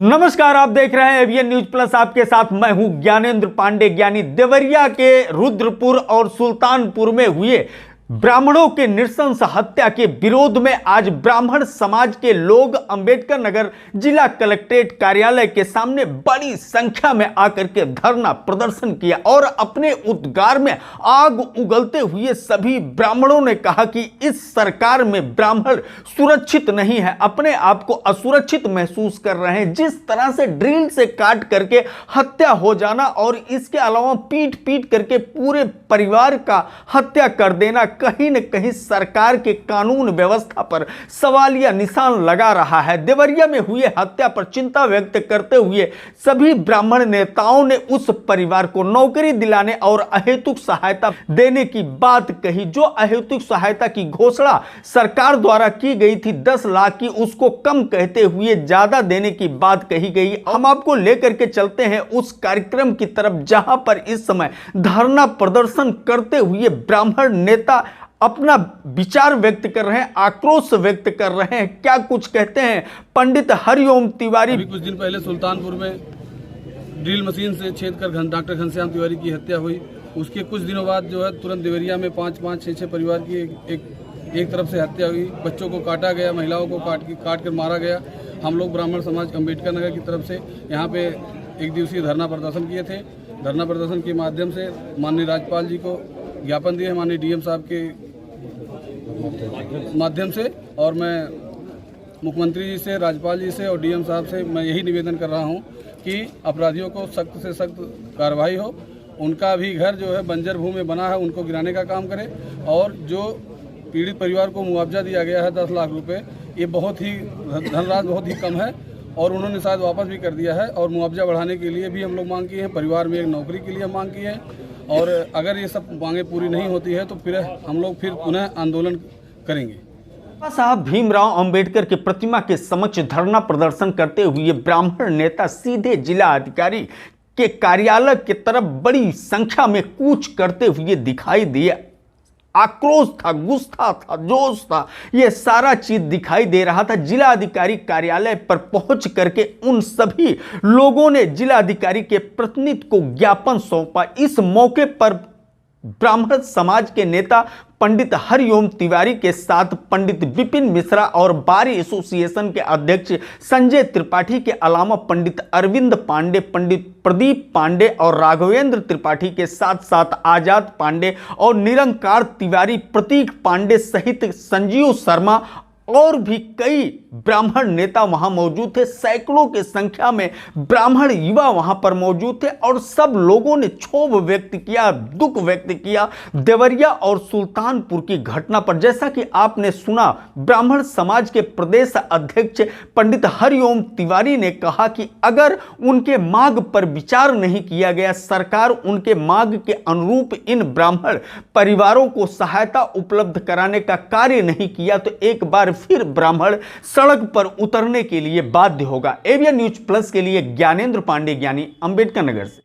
नमस्कार, आप देख रहे हैं एवीएन न्यूज प्लस। आपके साथ मैं हूं ज्ञानेंद्र पांडे। ज्ञानी देवरिया के रुद्रपुर और सुल्तानपुर में हुए ब्राह्मणों के नृशंस हत्या के विरोध में आज ब्राह्मण समाज के लोग अंबेडकर नगर जिला कलेक्ट्रेट कार्यालय के सामने बड़ी संख्या में आकर के धरना प्रदर्शन किया और अपने उद्गार में आग उगलते हुए सभी ब्राह्मणों ने कहा कि इस सरकार में ब्राह्मण सुरक्षित नहीं है, अपने आप को असुरक्षित महसूस कर रहे हैं। जिस तरह से ड्रिल से काट करके हत्या हो जाना और इसके अलावा पीट पीट करके पूरे परिवार का हत्या कर देना कहीं न कहीं सरकार के कानून व्यवस्था पर सवालिया निशान लगा रहा है। देवरिया में हुए हत्या पर चिंता व्यक्त करते हुए सभी ब्राह्मण नेताओं ने उस परिवार को नौकरी दिलाने और अहेतुक सहायता देने की बात कही। जो अहेतुक सहायता की घोषणा सरकार द्वारा की गई थी 10 लाख की, उसको कम कहते हुए ज्यादा देने की बात कही गई। हम आपको लेकर के चलते हैं उस कार्यक्रम की तरफ जहां पर इस समय धरना प्रदर्शन करते हुए ब्राह्मण नेता अपना विचार व्यक्त कर रहे हैं, आक्रोश व्यक्त कर रहे हैं। क्या कुछ कहते हैं पंडित हरिओम तिवारी। अभी कुछ दिन पहले सुल्तानपुर में ड्रिल मशीन से छेद कर डॉक्टर घनश्याम तिवारी की हत्या हुई। उसके कुछ दिनों बाद जो है तुरंत देवरिया में 5-5, 6-6 परिवार की एक तरफ से हत्या हुई। बच्चों को काटा गया, महिलाओं को काट कर मारा गया। हम लोग ब्राह्मण समाज अंबेडकर नगर की तरफ से यहाँ पे एक दिवसीय धरना प्रदर्शन किए थे। धरना प्रदर्शन के माध्यम से माननीय राज्यपाल जी को ज्ञापन दिए, माननीय डीएम साहब के माध्यम से, और मैं मुख्यमंत्री जी से, राज्यपाल जी से और डीएम साहब से मैं यही निवेदन कर रहा हूं कि अपराधियों को सख्त से सख्त कार्रवाई हो। उनका भी घर जो है बंजर भूमि में बना है, उनको गिराने का काम करे। और जो पीड़ित परिवार को मुआवजा दिया गया है 10 लाख रुपए, ये बहुत ही धनराशि बहुत ही कम है और उन्होंने शायद वापस भी कर दिया है। और मुआवजा बढ़ाने के लिए भी हम लोग मांग किए हैं, परिवार में एक नौकरी के लिए मांग की है। और अगर ये सब मांगे पूरी नहीं होती है तो फिर हम लोग पुनः आंदोलन करेंगे। साहब भीमराव अंबेडकर की प्रतिमा के समक्ष धरना प्रदर्शन करते हुए ब्राह्मण नेता सीधे जिला अधिकारी के कार्यालय की तरफ बड़ी संख्या में कूच करते हुए दिखाई दिए। आक्रोश था, गुस्सा था, जोश था, यह सारा चीज दिखाई दे रहा था। जिला अधिकारी कार्यालय पर पहुंच करके उन सभी लोगों ने जिला अधिकारी के प्रतिनिधि को ज्ञापन सौंपा। इस मौके पर ब्राह्मण समाज के नेता पंडित हरिओम तिवारी के साथ पंडित विपिन मिश्रा और बार एसोसिएशन के अध्यक्ष संजय त्रिपाठी के अलावा पंडित अरविंद पांडे, पंडित प्रदीप पांडे और राघवेंद्र त्रिपाठी के साथ साथ आजाद पांडे और निरंकार तिवारी, प्रतीक पांडे सहित संजीव शर्मा और भी कई ब्राह्मण नेता वहां मौजूद थे। सैकड़ों की संख्या में ब्राह्मण युवा वहां पर मौजूद थे और सब लोगों ने क्षोभ व्यक्त किया, दुख व्यक्त किया देवरिया और सुल्तानपुर की घटना पर। जैसा कि आपने सुना, ब्राह्मण समाज के प्रदेश अध्यक्ष पंडित हरिओम तिवारी ने कहा कि अगर उनके मांग पर विचार नहीं किया गया, सरकार उनके मांग के अनुरूप इन ब्राह्मण परिवारों को सहायता उपलब्ध कराने का कार्य नहीं किया तो एक बार फिर ब्राह्मण सड़क पर उतरने के लिए बाध्य होगा। एवीएन न्यूज प्लस के लिए ज्ञानेंद्र पांडे, ज्ञानी अंबेडकर नगर से।